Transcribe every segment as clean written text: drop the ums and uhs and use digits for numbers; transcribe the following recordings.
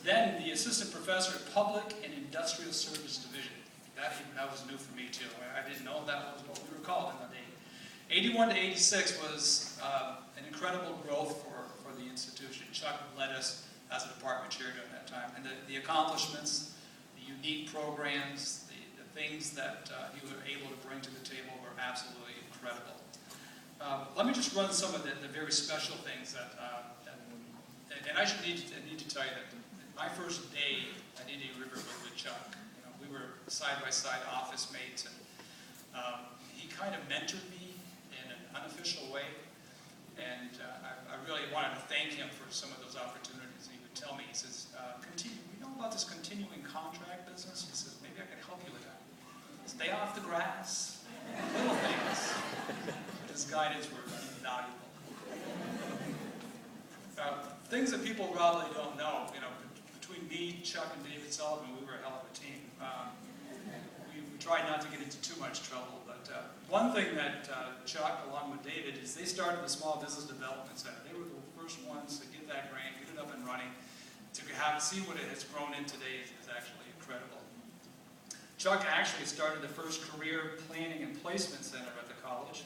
then the assistant professor of Public and Industrial Service Division. That was new for me too. I didn't know that was what we were called in the day. 81 to 86 was an incredible growth for the institution. Chuck led us as a department chair during that time. And the accomplishments, the unique programs, the things that he was able to bring to the table were absolutely incredible. Let me just run some of the very special things that and I need to tell you that my first day at Indian River was with Chuck. You know, we were side-by-side office mates, and he kind of mentored me in an unofficial way, and I really wanted to thank him for some of those opportunities. He would tell me, he says, you know about this continuing contract business? He says, maybe I can help you with that. Stay off the grass, little things. His guidance were invaluable. Things that people probably don't know, you know, between me, Chuck, and David Sullivan, we were a hell of a team. We tried not to get into too much trouble, but one thing that Chuck, along with David, is they started the Small Business Development Center. They were the first ones to get that grant, get it up and running. To see what it has grown in today is actually incredible. Chuck actually started the first career planning and placement center at the college.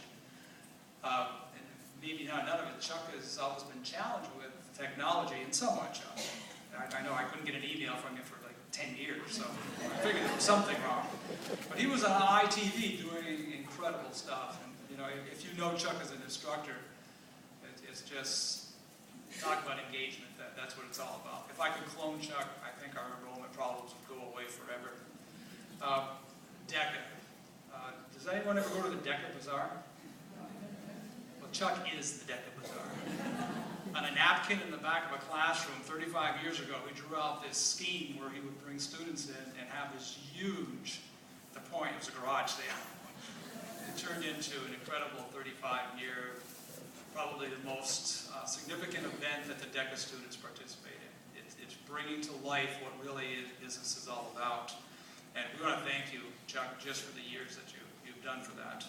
And maybe not none of it. Chuck has always been challenged with technology, and somewhat Chuck. I know I couldn't get an email from you for like 10 years, so I figured there was something wrong. But he was on ITV doing incredible stuff. And you know, if you know Chuck as an instructor, it's just talk about engagement. That's what it's all about. If I could clone Chuck, I think our enrollment problems would go away forever. DECA. Does anyone ever go to the DECA Bazaar? Well, Chuck is the DECA Bazaar. On a napkin in the back of a classroom 35 years ago, he drew out this scheme where he would bring students in and have this huge, at the point it was a garage sale. It turned into an incredible 35-year, probably the most significant event that the DECA students participate in. It's bringing to life what really business is all about. And we want to thank you, Chuck, just for the years that you've done for that.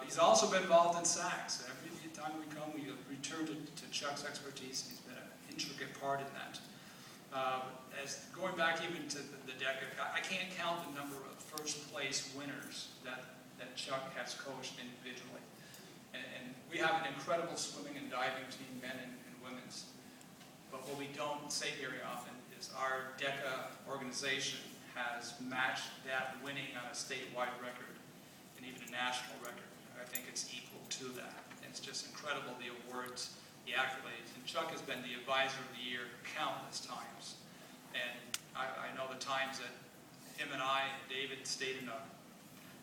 He's also been involved in SACS. Every time we come, we return to Chuck's expertise. He's been an intricate part in that. As going back even to the DECA, I can't count the number of first place winners that Chuck has coached individually. And we have an incredible swimming and diving team, men and women's. But what we don't say very often is our DECA organization has matched that winning on a statewide record and even a national record. I think it's equal to that. It's just incredible, the awards, the accolades. And Chuck has been the advisor of the year countless times. And I know the times that him and I and David stayed in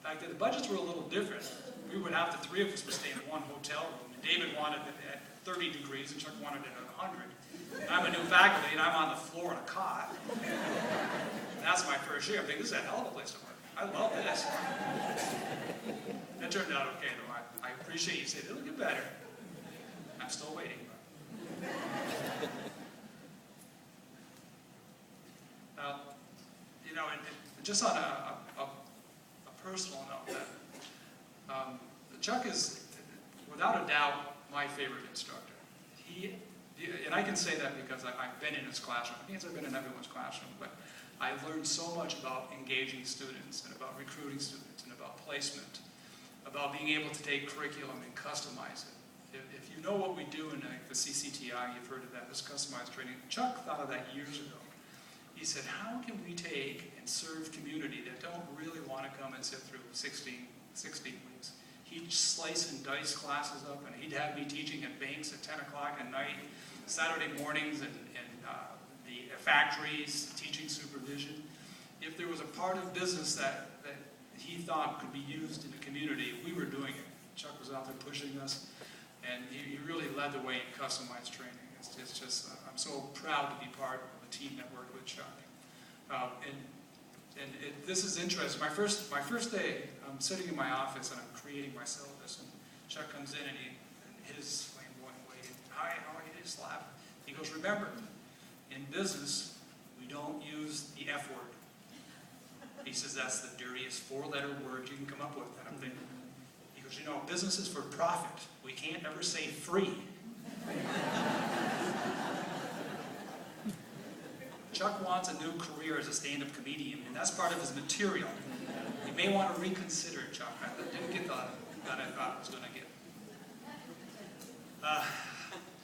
fact, the budgets were a little different. We would have, the three of us would stay in one hotel room. And David wanted it at 30 degrees and Chuck wanted it at 100. And I'm a new faculty and I'm on the floor in a cot. That's my first year. I'm thinking, this is a hell of a place to work. I love this. It turned out okay, though. I appreciate you saying it'll get better. I'm still waiting. You know, and just on a personal note, that Chuck is, without a doubt, my favorite instructor. And I can say that because I've been in his classroom. I think I've been in everyone's classroom, but I've learned so much about engaging students and about recruiting students and about placement, about being able to take curriculum and customize it. If you know what we do in the CCTI, you've heard of that, this customized training. Chuck thought of that years ago. He said, how can we take and serve community that don't really want to come and sit through 16 weeks? He'd slice and dice classes up, and he'd have me teaching at banks at 10 o'clock at night, Saturday mornings, and the factories, teaching supervision. If there was a part of business that he thought could be used in the community, we were doing it. Chuck was out there pushing us, and he really led the way in customized training. It's just, I'm so proud to be part of a team that worked with Chuck. This is interesting. My first day, I'm sitting in my office and I'm creating my syllabus, and Chuck comes in and his flamboyant way, hi, how are you, slap. He goes, remember, in business, we don't use the F word. He says that's the dirtiest 4-letter word you can come up with. And I'm thinking, he goes, you know, business is for profit. We can't ever say free. Chuck wants a new career as a stand-up comedian, and that's part of his material. You may want to reconsider, Chuck. I didn't get that I thought I was going to get.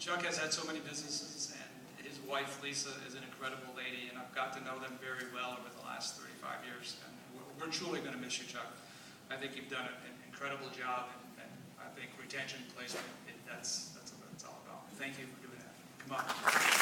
Chuck has had so many businesses, and his wife, Lisa, is an incredible lady, and I've got to know them very well over the last 35 years. And we're truly going to miss you, Chuck. I think you've done an incredible job, and I think retention, placement, that's what it's all about. Thank you for doing that. Come on.